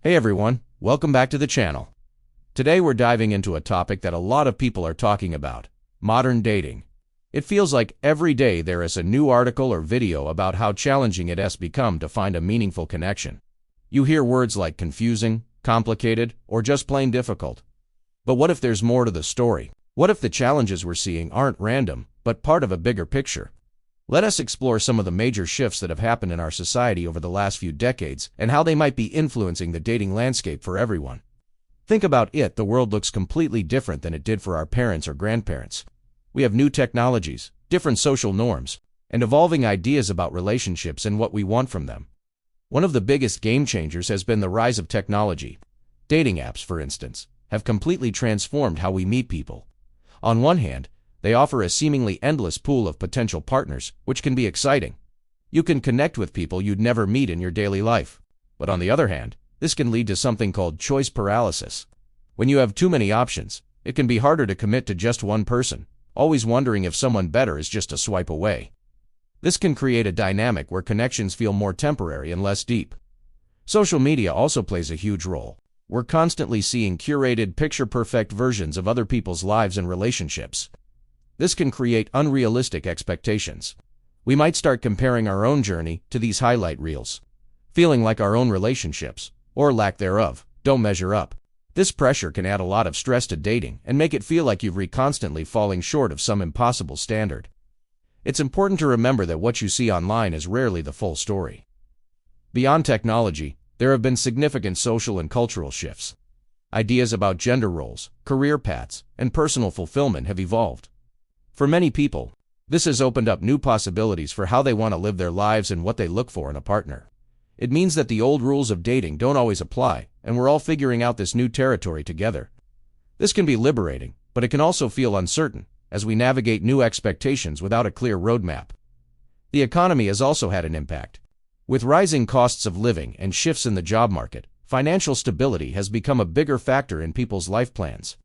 Hey everyone, welcome back to the channel. Today we're diving into a topic that a lot of people are talking about: modern dating. It feels like every day there is a new article or video about how challenging it has become to find a meaningful connection. You hear words like confusing, complicated, or just plain difficult. But what if there's more to the story? What if the challenges we're seeing aren't random, but part of a bigger picture? Let us explore some of the major shifts that have happened in our society over the last few decades and how they might be influencing the dating landscape for everyone. Think about it, the world looks completely different than it did for our parents or grandparents. We have new technologies, different social norms, and evolving ideas about relationships and what we want from them. One of the biggest game changers has been the rise of technology. Dating apps, for instance, have completely transformed how we meet people. On one hand, they offer a seemingly endless pool of potential partners, which can be exciting. You can connect with people you'd never meet in your daily life. But on the other hand, this can lead to something called choice paralysis. When you have too many options, it can be harder to commit to just one person, always wondering if someone better is just a swipe away. This can create a dynamic where connections feel more temporary and less deep. Social media also plays a huge role. We're constantly seeing curated, picture-perfect versions of other people's lives and relationships. This can create unrealistic expectations. We might start comparing our own journey to these highlight reels, feeling like our own relationships, or lack thereof, don't measure up. This pressure can add a lot of stress to dating and make it feel like you're constantly falling short of some impossible standard. It's important to remember that what you see online is rarely the full story. Beyond technology, there have been significant social and cultural shifts. Ideas about gender roles, career paths, and personal fulfillment have evolved. For many people, this has opened up new possibilities for how they want to live their lives and what they look for in a partner. It means that the old rules of dating don't always apply, and we're all figuring out this new territory together. This can be liberating, but it can also feel uncertain, as we navigate new expectations without a clear roadmap. The economy has also had an impact. With rising costs of living and shifts in the job market, financial stability has become a bigger factor in people's life plans.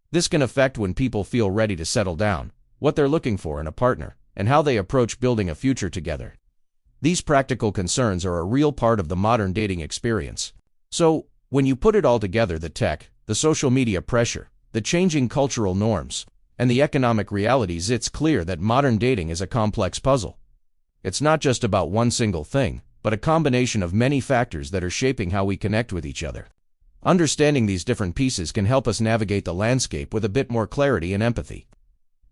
This can affect when people feel ready to settle down, what they're looking for in a partner, and how they approach building a future together. These practical concerns are a real part of the modern dating experience. So, when you put it all together, the tech, the social media pressure, the changing cultural norms, and the economic realities, it's clear that modern dating is a complex puzzle. It's not just about one single thing, but a combination of many factors that are shaping how we connect with each other. Understanding these different pieces can help us navigate the landscape with a bit more clarity and empathy,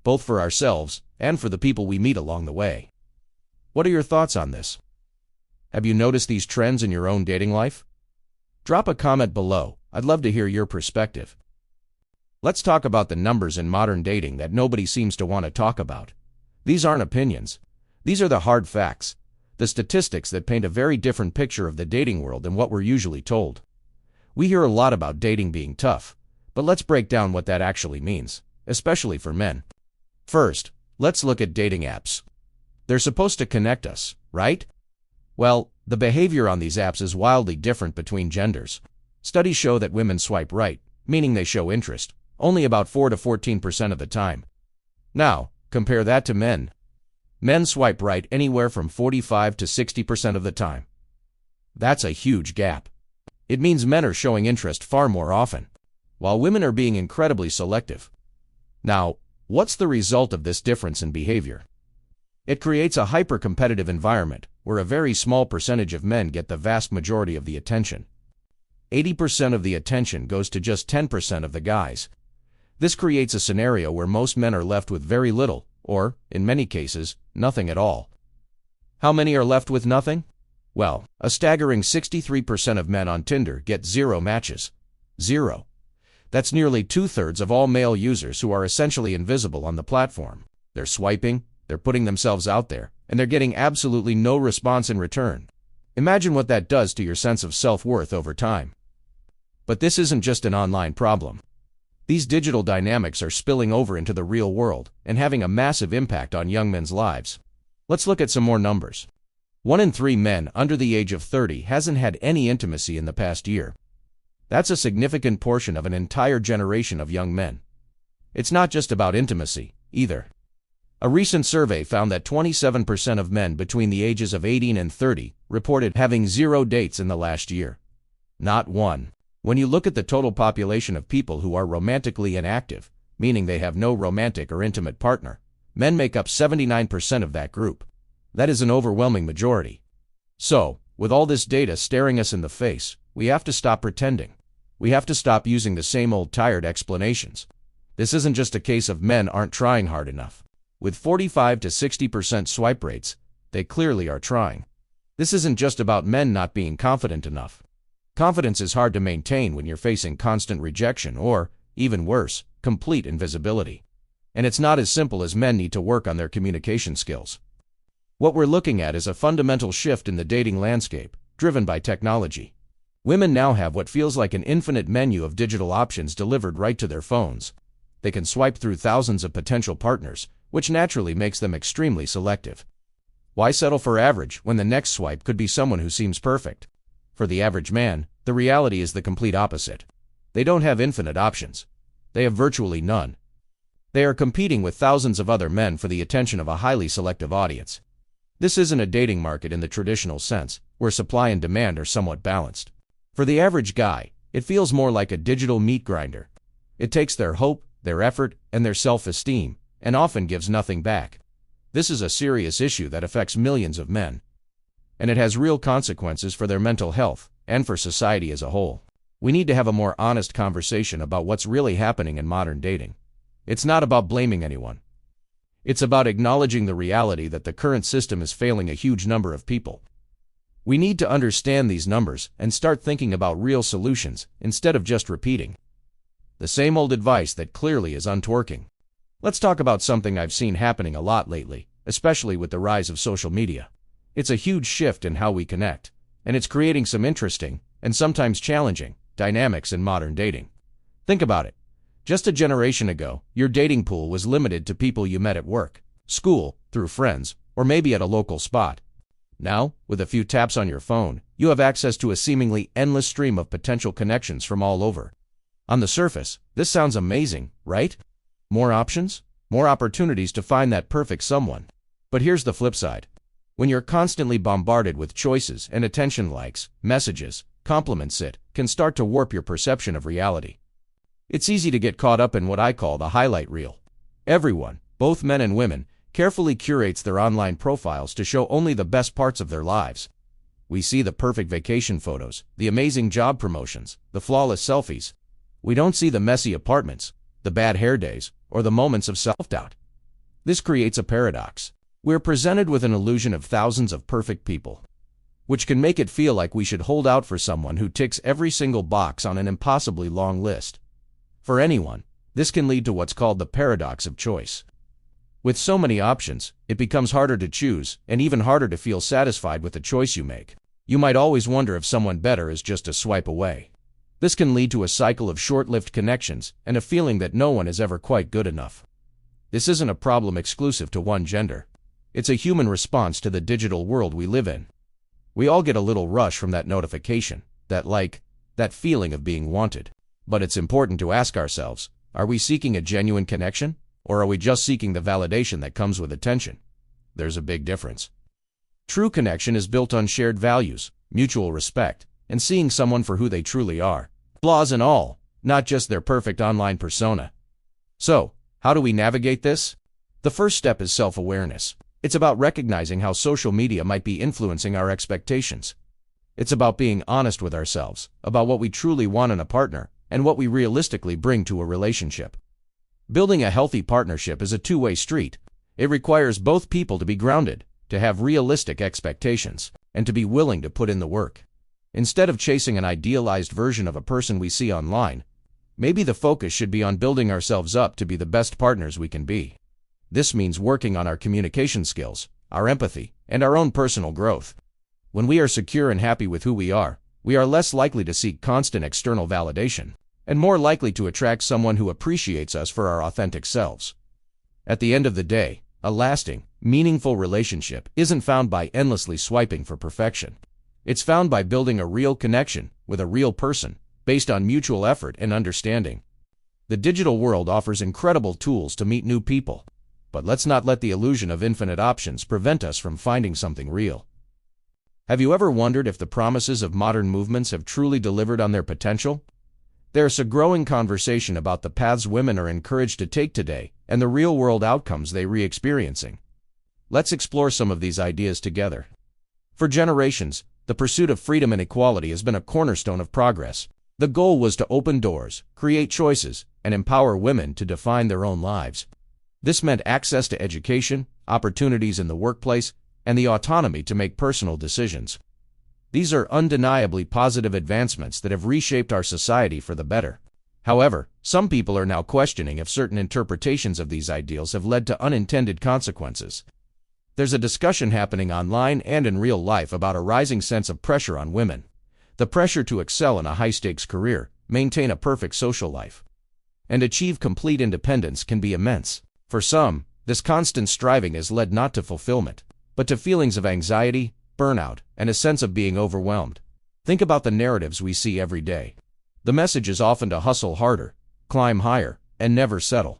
both for ourselves and for the people we meet along the way. What are your thoughts on this? Have you noticed these trends in your own dating life? Drop a comment below. I'd love to hear your perspective. Let's talk about the numbers in modern dating that nobody seems to want to talk about. These aren't opinions. These are the hard facts, the statistics that paint a very different picture of the dating world than what we're usually told. We hear a lot about dating being tough, but let's break down what that actually means, especially for men. First, let's look at dating apps. They're supposed to connect us, right? Well, the behavior on these apps is wildly different between genders. Studies show that women swipe right, meaning they show interest, only about 4 to 14% of the time. Now, compare that to men. Men swipe right anywhere from 45 to 60% of the time. That's a huge gap. It means men are showing interest far more often, while women are being incredibly selective. Now, what's the result of this difference in behavior? It creates a hyper-competitive environment where a very small percentage of men get the vast majority of the attention. 80% of the attention goes to just 10% of the guys. This creates a scenario where most men are left with very little, or, in many cases, nothing at all. How many are left with nothing? Well, a staggering 63% of men on Tinder get 0 matches. 0. That's nearly 2/3 of all male users who are essentially invisible on the platform. They're swiping, they're putting themselves out there, and they're getting absolutely no response in return. Imagine what that does to your sense of self-worth over time. But this isn't just an online problem. These digital dynamics are spilling over into the real world and having a massive impact on young men's lives. Let's look at some more numbers. 1 in 3 men under the age of 30 hasn't had any intimacy in the past year. That's a significant portion of an entire generation of young men. It's not just about intimacy, either. A recent survey found that 27% of men between the ages of 18 and 30 reported having 0 dates in the last year. Not one. When you look at the total population of people who are romantically inactive, meaning they have no romantic or intimate partner, men make up 79% of that group. That is an overwhelming majority. So, with all this data staring us in the face, we have to stop pretending. We have to stop using the same old tired explanations. This isn't just a case of men aren't trying hard enough. With 45 to 60% swipe rates, they clearly are trying. This isn't just about men not being confident enough. Confidence is hard to maintain when you're facing constant rejection or, even worse, complete invisibility. And it's not as simple as men need to work on their communication skills. What we're looking at is a fundamental shift in the dating landscape, driven by technology. Women now have what feels like an infinite menu of digital options delivered right to their phones. They can swipe through thousands of potential partners, which naturally makes them extremely selective. Why settle for average when the next swipe could be someone who seems perfect? For the average man, the reality is the complete opposite. They don't have infinite options. They have virtually none. They are competing with thousands of other men for the attention of a highly selective audience. This isn't a dating market in the traditional sense, where supply and demand are somewhat balanced. For the average guy, it feels more like a digital meat grinder. It takes their hope, their effort, and their self-esteem, and often gives nothing back. This is a serious issue that affects millions of men. And it has real consequences for their mental health, and for society as a whole. We need to have a more honest conversation about what's really happening in modern dating. It's not about blaming anyone. It's about acknowledging the reality that the current system is failing a huge number of people. We need to understand these numbers and start thinking about real solutions instead of just repeating the same old advice that clearly is unworking. Let's talk about something I've seen happening a lot lately, especially with the rise of social media. It's a huge shift in how we connect, and it's creating some interesting, and sometimes challenging, dynamics in modern dating. Think about it. Just a generation ago, your dating pool was limited to people you met at work, school, through friends, or maybe at a local spot. Now, with a few taps on your phone, you have access to a seemingly endless stream of potential connections from all over. On the surface, this sounds amazing, right? More options? More opportunities to find that perfect someone. But here's the flip side. When you're constantly bombarded with choices and attention, likes, messages, compliments, it can start to warp your perception of reality. It's easy to get caught up in what I call the highlight reel. Everyone, both men and women, carefully curates their online profiles to show only the best parts of their lives. We see the perfect vacation photos, the amazing job promotions, the flawless selfies. We don't see the messy apartments, the bad hair days, or the moments of self-doubt. This creates a paradox. We're presented with an illusion of thousands of perfect people, which can make it feel like we should hold out for someone who ticks every single box on an impossibly long list. For anyone, this can lead to what's called the paradox of choice. With so many options, it becomes harder to choose, and even harder to feel satisfied with the choice you make. You might always wonder if someone better is just a swipe away. This can lead to a cycle of short-lived connections and a feeling that no one is ever quite good enough. This isn't a problem exclusive to one gender. It's a human response to the digital world we live in. We all get a little rush from that notification, that like, that feeling of being wanted. But it's important to ask ourselves, are we seeking a genuine connection, or are we just seeking the validation that comes with attention? There's a big difference. True connection is built on shared values, mutual respect, and seeing someone for who they truly are, flaws and all, not just their perfect online persona. So, how do we navigate this? The first step is self-awareness. It's about recognizing how social media might be influencing our expectations. It's about being honest with ourselves, about what we truly want in a partner, and what we realistically bring to a relationship. Building a healthy partnership is a two-way street. It requires both people to be grounded, to have realistic expectations, and to be willing to put in the work. Instead of chasing an idealized version of a person we see online, maybe the focus should be on building ourselves up to be the best partners we can be. This means working on our communication skills, our empathy, and our own personal growth. When we are secure and happy with who we are less likely to seek constant external validation, and more likely to attract someone who appreciates us for our authentic selves. At the end of the day, a lasting, meaningful relationship isn't found by endlessly swiping for perfection. It's found by building a real connection with a real person, based on mutual effort and understanding. The digital world offers incredible tools to meet new people, but let's not let the illusion of infinite options prevent us from finding something real. Have you ever wondered if the promises of modern movements have truly delivered on their potential? There's a growing conversation about the paths women are encouraged to take today and the real-world outcomes they're experiencing. Let's explore some of these ideas together. For generations, the pursuit of freedom and equality has been a cornerstone of progress. The goal was to open doors, create choices, and empower women to define their own lives. This meant access to education, opportunities in the workplace, and the autonomy to make personal decisions. These are undeniably positive advancements that have reshaped our society for the better. However, some people are now questioning if certain interpretations of these ideals have led to unintended consequences. There's a discussion happening online and in real life about a rising sense of pressure on women. The pressure to excel in a high-stakes career, maintain a perfect social life, and achieve complete independence can be immense. For some, this constant striving has led not to fulfillment, but to feelings of anxiety, burnout, and a sense of being overwhelmed. Think about the narratives we see every day. The message is often to hustle harder, climb higher, and never settle.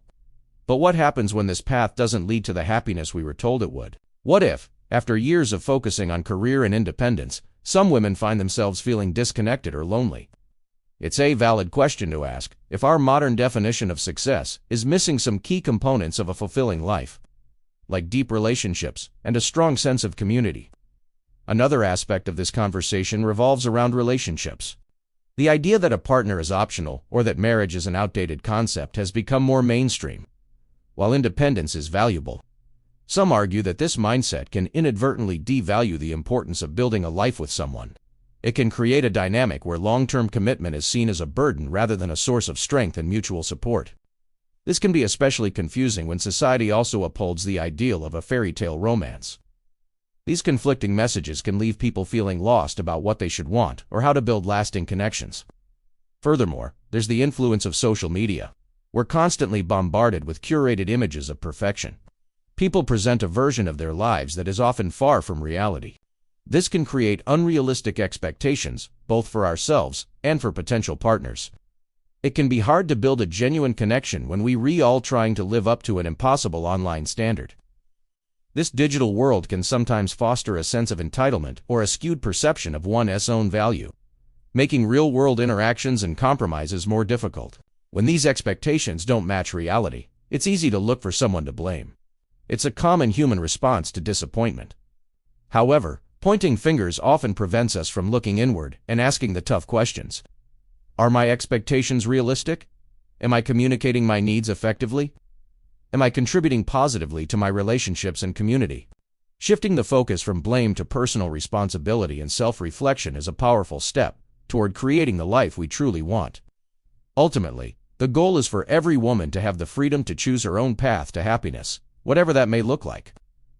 But what happens when this path doesn't lead to the happiness we were told it would? What if, after years of focusing on career and independence, some women find themselves feeling disconnected or lonely? It's a valid question to ask if our modern definition of success is missing some key components of a fulfilling life, like deep relationships and a strong sense of community. Another aspect of this conversation revolves around relationships. The idea that a partner is optional or that marriage is an outdated concept has become more mainstream. While independence is valuable, some argue that this mindset can inadvertently devalue the importance of building a life with someone. It can create a dynamic where long-term commitment is seen as a burden rather than a source of strength and mutual support. This can be especially confusing when society also upholds the ideal of a fairy tale romance. These conflicting messages can leave people feeling lost about what they should want or how to build lasting connections. Furthermore, there's the influence of social media. We're constantly bombarded with curated images of perfection. People present a version of their lives that is often far from reality. This can create unrealistic expectations, both for ourselves and for potential partners. It can be hard to build a genuine connection when we're all trying to live up to an impossible online standard. This digital world can sometimes foster a sense of entitlement or a skewed perception of one's own value, making real-world interactions and compromises more difficult. When these expectations don't match reality, it's easy to look for someone to blame. It's a common human response to disappointment. However, pointing fingers often prevents us from looking inward and asking the tough questions. Are my expectations realistic? Am I communicating my needs effectively? Am I contributing positively to my relationships and community? Shifting the focus from blame to personal responsibility and self-reflection is a powerful step toward creating the life we truly want. Ultimately, the goal is for every woman to have the freedom to choose her own path to happiness, whatever that may look like.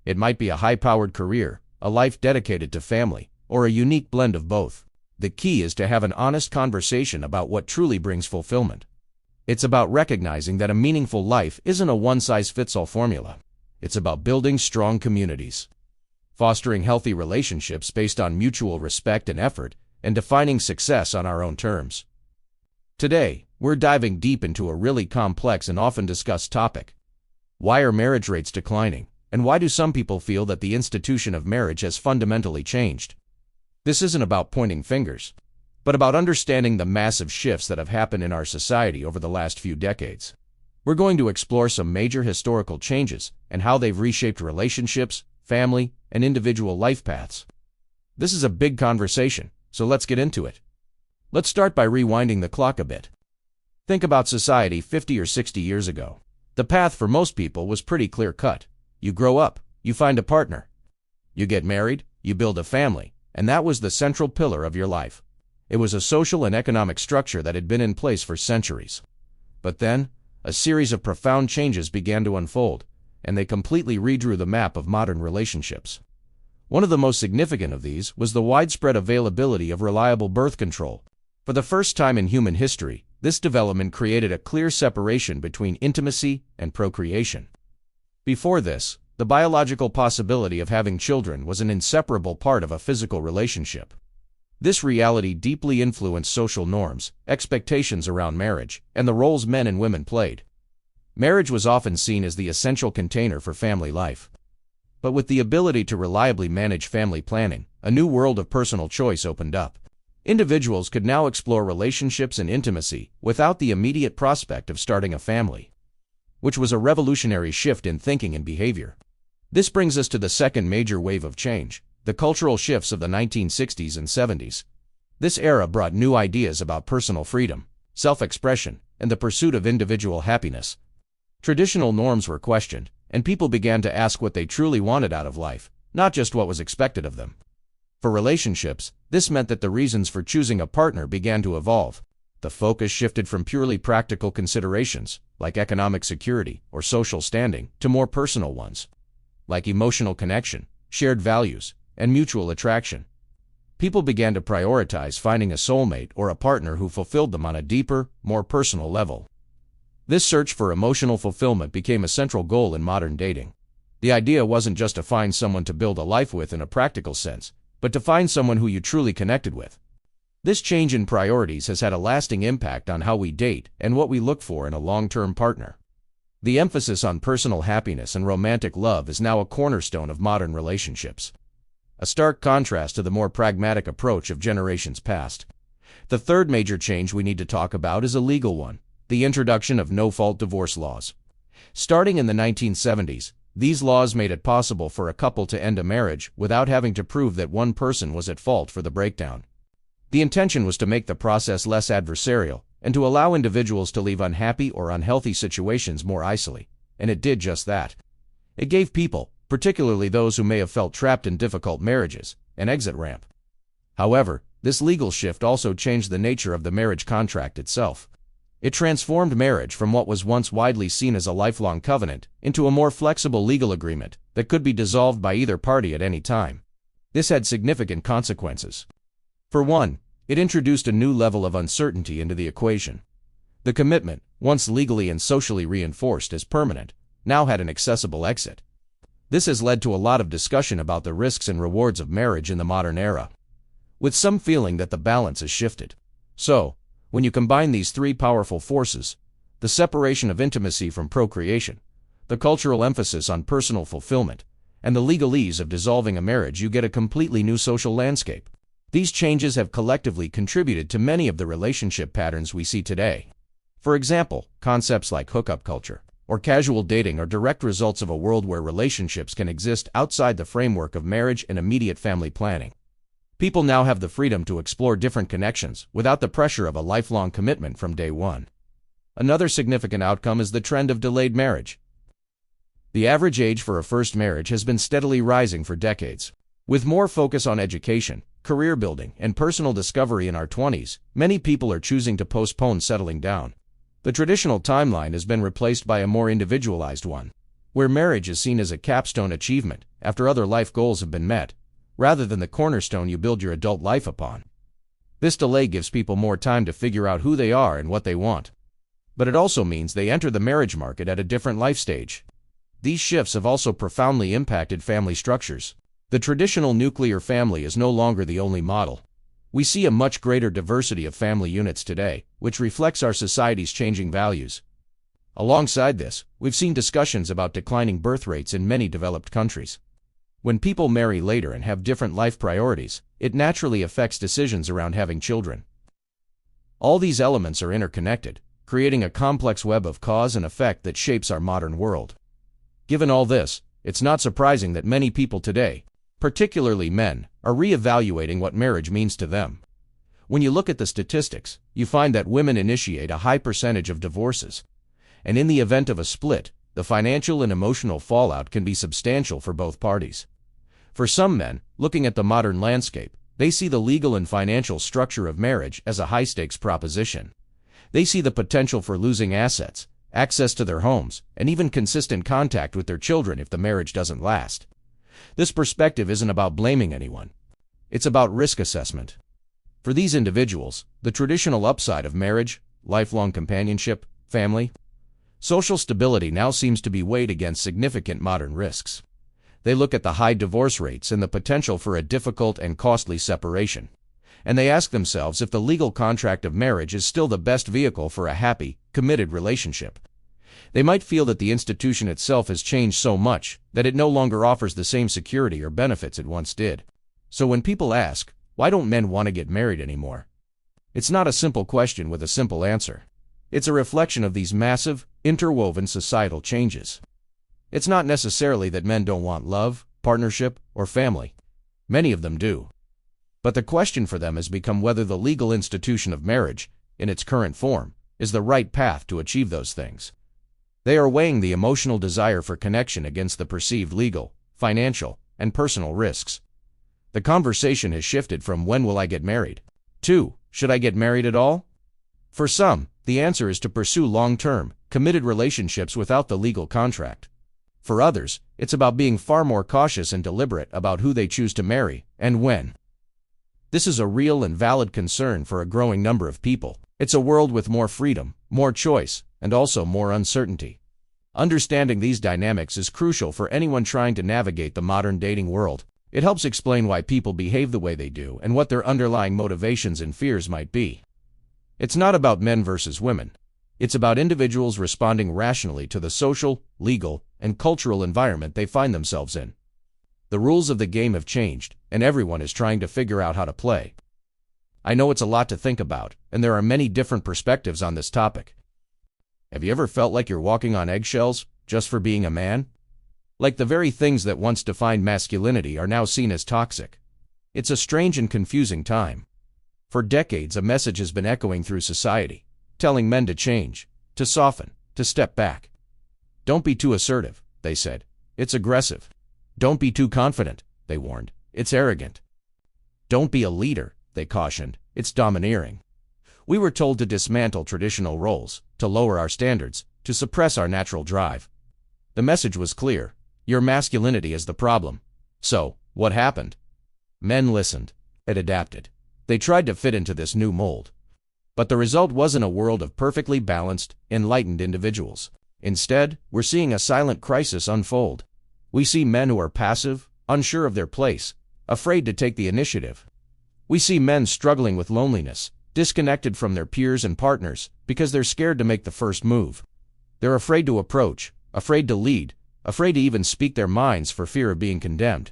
It might be a high-powered career, a life dedicated to family, or a unique blend of both. The key is to have an honest conversation about what truly brings fulfillment. It's about recognizing that a meaningful life isn't a one-size-fits-all formula. It's about building strong communities, fostering healthy relationships based on mutual respect and effort, and defining success on our own terms. Today, we're diving deep into a really complex and often discussed topic. Why are marriage rates declining, and why do some people feel that the institution of marriage has fundamentally changed? This isn't about pointing fingers, but about understanding the massive shifts that have happened in our society over the last few decades. We're going to explore some major historical changes and how they've reshaped relationships, family, and individual life paths. This is a big conversation, so let's get into it. Let's start by rewinding the clock a bit. Think about society 50 or 60 years ago. The path for most people was pretty clear-cut. You grow up, you find a partner, you get married, you build a family, and that was the central pillar of your life. It was a social and economic structure that had been in place for centuries. But then, a series of profound changes began to unfold, and they completely redrew the map of modern relationships. One of the most significant of these was the widespread availability of reliable birth control. For the first time in human history, this development created a clear separation between intimacy and procreation. Before this, the biological possibility of having children was an inseparable part of a physical relationship. This reality deeply influenced social norms, expectations around marriage, and the roles men and women played. Marriage was often seen as the essential container for family life. But with the ability to reliably manage family planning, a new world of personal choice opened up. Individuals could now explore relationships and intimacy without the immediate prospect of starting a family, which was a revolutionary shift in thinking and behavior. This brings us to the second major wave of change, the cultural shifts of the 1960s and 70s. This era brought new ideas about personal freedom, self-expression, and the pursuit of individual happiness. Traditional norms were questioned, and people began to ask what they truly wanted out of life, not just what was expected of them. For relationships, this meant that the reasons for choosing a partner began to evolve. The focus shifted from purely practical considerations, like economic security or social standing, to more personal ones, like emotional connection, shared values, and mutual attraction. People began to prioritize finding a soulmate or a partner who fulfilled them on a deeper, more personal level. This search for emotional fulfillment became a central goal in modern dating. The idea wasn't just to find someone to build a life with in a practical sense, but to find someone who you truly connected with. This change in priorities has had a lasting impact on how we date and what we look for in a long-term partner. The emphasis on personal happiness and romantic love is now a cornerstone of modern relationships, a stark contrast to the more pragmatic approach of generations past. The third major change we need to talk about is a legal one, the introduction of no-fault divorce laws. Starting in the 1970s, these laws made it possible for a couple to end a marriage without having to prove that one person was at fault for the breakdown. The intention was to make the process less adversarial and to allow individuals to leave unhappy or unhealthy situations more easily, and it did just that. It gave people, particularly those who may have felt trapped in difficult marriages, an exit ramp. However, this legal shift also changed the nature of the marriage contract itself. It transformed marriage from what was once widely seen as a lifelong covenant into a more flexible legal agreement that could be dissolved by either party at any time. This had significant consequences. For one, it introduced a new level of uncertainty into the equation. The commitment, once legally and socially reinforced as permanent, now had an accessible exit. This has led to a lot of discussion about the risks and rewards of marriage in the modern era, with some feeling that the balance has shifted. So, when you combine these three powerful forces, the separation of intimacy from procreation, the cultural emphasis on personal fulfillment, and the legalese of dissolving a marriage, you get a completely new social landscape. These changes have collectively contributed to many of the relationship patterns we see today. For example, concepts like hookup culture or casual dating are direct results of a world where relationships can exist outside the framework of marriage and immediate family planning. People now have the freedom to explore different connections without the pressure of a lifelong commitment from day one. Another significant outcome is the trend of delayed marriage. The average age for a first marriage has been steadily rising for decades. With more focus on education, career building, and personal discovery in our 20s, many people are choosing to postpone settling down. The traditional timeline has been replaced by a more individualized one, where marriage is seen as a capstone achievement after other life goals have been met, rather than the cornerstone you build your adult life upon. This delay gives people more time to figure out who they are and what they want. But it also means they enter the marriage market at a different life stage. These shifts have also profoundly impacted family structures. The traditional nuclear family is no longer the only model. We see a much greater diversity of family units today, which reflects our society's changing values. Alongside this, we've seen discussions about declining birth rates in many developed countries. When people marry later and have different life priorities, it naturally affects decisions around having children. All these elements are interconnected, creating a complex web of cause and effect that shapes our modern world. Given all this, it's not surprising that many people today, particularly men, are reevaluating what marriage means to them. When you look at the statistics, you find that women initiate a high percentage of divorces, and in the event of a split, the financial and emotional fallout can be substantial for both parties. For some men, looking at the modern landscape, they see the legal and financial structure of marriage as a high-stakes proposition. They see the potential for losing assets, access to their homes, and even consistent contact with their children if the marriage doesn't last. This perspective isn't about blaming anyone. It's about risk assessment. For these individuals, the traditional upside of marriage, lifelong companionship, family, social stability now seems to be weighed against significant modern risks. They look at the high divorce rates and the potential for a difficult and costly separation, and they ask themselves if the legal contract of marriage is still the best vehicle for a happy, committed relationship. They might feel that the institution itself has changed so much that it no longer offers the same security or benefits it once did. So when people ask, why don't men want to get married anymore? It's not a simple question with a simple answer. It's a reflection of these massive, interwoven societal changes. It's not necessarily that men don't want love, partnership, or family. Many of them do. But the question for them has become whether the legal institution of marriage, in its current form, is the right path to achieve those things. They are weighing the emotional desire for connection against the perceived legal, financial, and personal risks. The conversation has shifted from when will I get married to should I get married at all? For some, the answer is to pursue long-term, committed relationships without the legal contract. For others, it's about being far more cautious and deliberate about who they choose to marry and when. This is a real and valid concern for a growing number of people. It's a world with more freedom, more choice, and also more uncertainty. Understanding these dynamics is crucial for anyone trying to navigate the modern dating world. It helps explain why people behave the way they do and what their underlying motivations and fears might be. It's not about men versus women. It's about individuals responding rationally to the social, legal, and cultural environment they find themselves in. The rules of the game have changed, and everyone is trying to figure out how to play. I know it's a lot to think about, and there are many different perspectives on this topic. Have you ever felt like you're walking on eggshells just for being a man? Like the very things that once defined masculinity are now seen as toxic. It's a strange and confusing time. For decades, a message has been echoing through society, telling men to change, to soften, to step back. Don't be too assertive, they said. It's aggressive. Don't be too confident, they warned. It's arrogant. Don't be a leader, they cautioned. It's domineering. We were told to dismantle traditional roles, to lower our standards, to suppress our natural drive. The message was clear. Your masculinity is the problem. So, what happened? Men listened. It adapted. They tried to fit into this new mold. But the result wasn't a world of perfectly balanced, enlightened individuals. Instead, we're seeing a silent crisis unfold. We see men who are passive, unsure of their place, afraid to take the initiative. We see men struggling with loneliness, disconnected from their peers and partners because they're scared to make the first move. They're afraid to approach, afraid to lead, afraid to even speak their minds for fear of being condemned.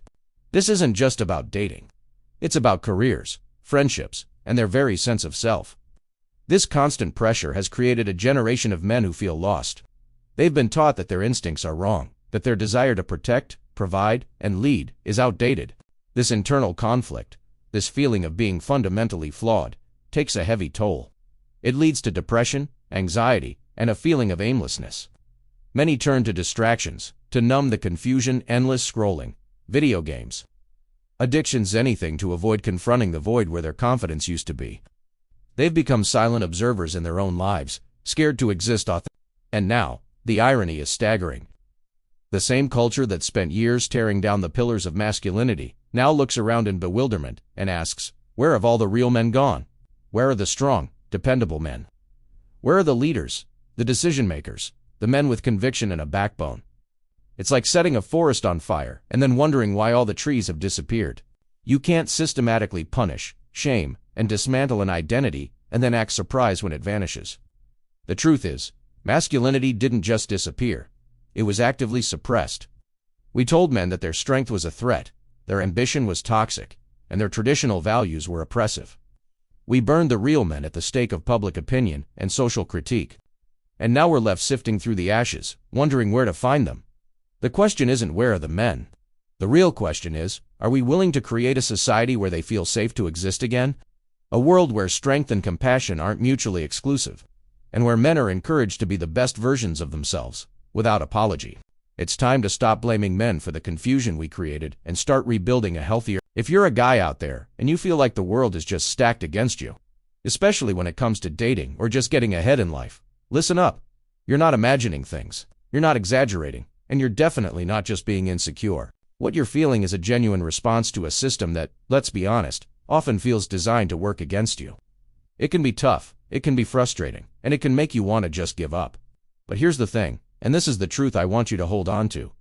This isn't just about dating. It's about careers, friendships, and their very sense of self. This constant pressure has created a generation of men who feel lost. They've been taught that their instincts are wrong, that their desire to protect, provide, and lead is outdated. This internal conflict, this feeling of being fundamentally flawed, takes a heavy toll. It leads to depression, anxiety, and a feeling of aimlessness. Many turn to distractions, to numb the confusion, endless scrolling, video games. Addictions, anything to avoid confronting the void where their confidence used to be. They've become silent observers in their own lives, scared to exist authentically. And now, the irony is staggering. The same culture that spent years tearing down the pillars of masculinity now looks around in bewilderment and asks, where have all the real men gone? Where are the strong, dependable men? Where are the leaders, the decision makers, the men with conviction and a backbone? It's like setting a forest on fire and then wondering why all the trees have disappeared. You can't systematically punish, shame, and dismantle an identity and then act surprised when it vanishes. The truth is, masculinity didn't just disappear. It was actively suppressed. We told men that their strength was a threat, their ambition was toxic, and their traditional values were oppressive. We burned the real men at the stake of public opinion and social critique. And now we're left sifting through the ashes, wondering where to find them. The question isn't where are the men. The real question is, are we willing to create a society where they feel safe to exist again? A world where strength and compassion aren't mutually exclusive, and where men are encouraged to be the best versions of themselves, without apology. It's time to stop blaming men for the confusion we created and start rebuilding a healthier. If you're a guy out there and you feel like the world is just stacked against you, especially when it comes to dating or just getting ahead in life, listen up. You're not imagining things, you're not exaggerating, and you're definitely not just being insecure. What you're feeling is a genuine response to a system that, let's be honest, often feels designed to work against you. It can be tough, it can be frustrating, and it can make you want to just give up. But here's the thing, and this is the truth I want you to hold on to.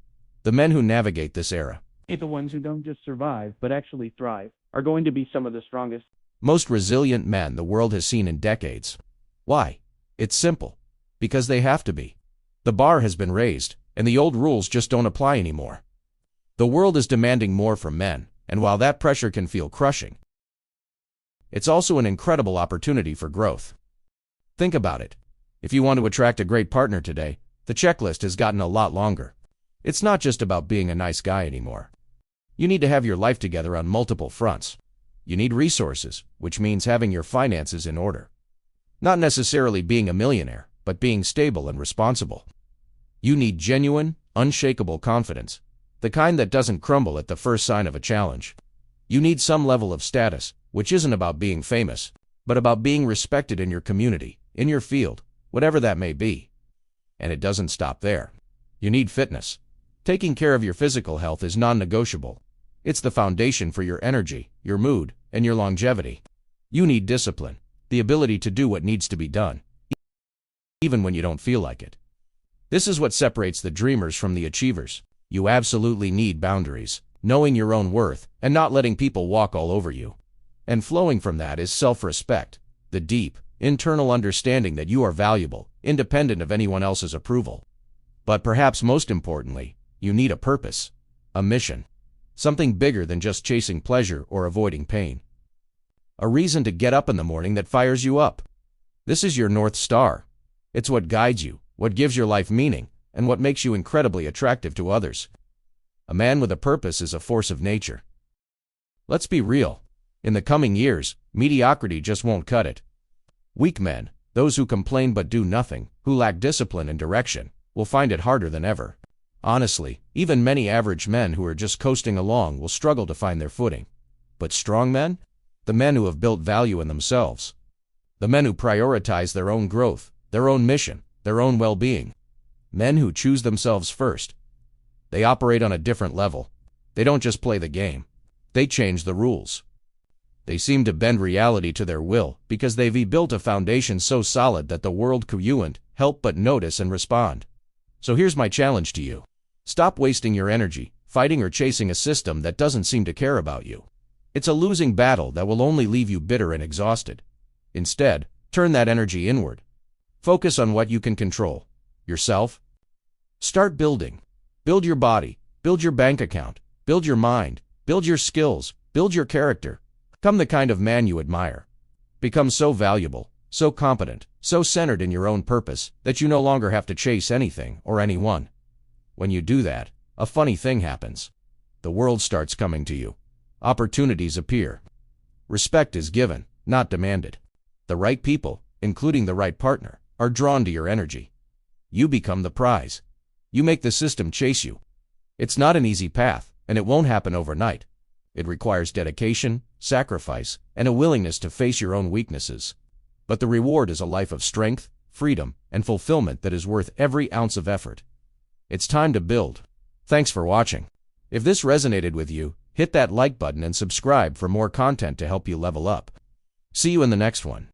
The men who navigate this era, The ones who don't just survive, but actually thrive, are going to be some of the strongest, most resilient men the world has seen in decades. Why? It's simple. Because they have to be. The bar has been raised, and the old rules just don't apply anymore. The world is demanding more from men, And while that pressure can feel crushing, it's also an incredible opportunity for growth. Think about it. If you want to attract a great partner today, the checklist has gotten a lot longer. It's not just about being a nice guy anymore. You need to have your life together on multiple fronts. You need resources, which means having your finances in order. Not necessarily being a millionaire, but being stable and responsible. You need genuine, unshakable confidence, the kind that doesn't crumble at the first sign of a challenge. You need some level of status, which isn't about being famous, but about being respected in your community, in your field, whatever that may be. And it doesn't stop there. You need fitness. Taking care of your physical health is non-negotiable. It's the foundation for your energy, your mood, and your longevity. You need discipline, the ability to do what needs to be done, even when you don't feel like it. This is what separates the dreamers from the achievers. You absolutely need boundaries, knowing your own worth, and not letting people walk all over you. And flowing from that is self-respect, the deep, internal understanding that you are valuable, independent of anyone else's approval. But perhaps most importantly, you need a purpose, a mission, something bigger than just chasing pleasure or avoiding pain. A reason to get up in the morning that fires you up. This is your North Star. It's what guides you, what gives your life meaning, and what makes you incredibly attractive to others. A man with a purpose is a force of nature. Let's be real. In the coming years, mediocrity just won't cut it. Weak men, those who complain but do nothing, who lack discipline and direction, will find it harder than ever. Honestly, even many average men who are just coasting along will struggle to find their footing. But strong men? The men who have built value in themselves. The men who prioritize their own growth, their own mission, their own well-being. Men who choose themselves first. They operate on a different level. They don't just play the game. They change the rules. They seem to bend reality to their will because they've built a foundation so solid that the world can't help but notice and respond. So here's my challenge to you. Stop wasting your energy, fighting or chasing a system that doesn't seem to care about you. It's a losing battle that will only leave you bitter and exhausted. Instead, turn that energy inward. Focus on what you can control. Yourself. Start building. Build your body. Build your bank account. Build your mind. Build your skills. Build your character. Become the kind of man you admire. Become so valuable, so competent, so centered in your own purpose that you no longer have to chase anything or anyone. When you do that, a funny thing happens. The world starts coming to you. Opportunities appear. Respect is given, not demanded. The right people, including the right partner, are drawn to your energy. You become the prize. You make the system chase you. It's not an easy path, and it won't happen overnight. It requires dedication, sacrifice, and a willingness to face your own weaknesses. But the reward is a life of strength, freedom, and fulfillment that is worth every ounce of effort. It's time to build. Thanks for watching. If this resonated with you, hit that like button and subscribe for more content to help you level up. See you in the next one.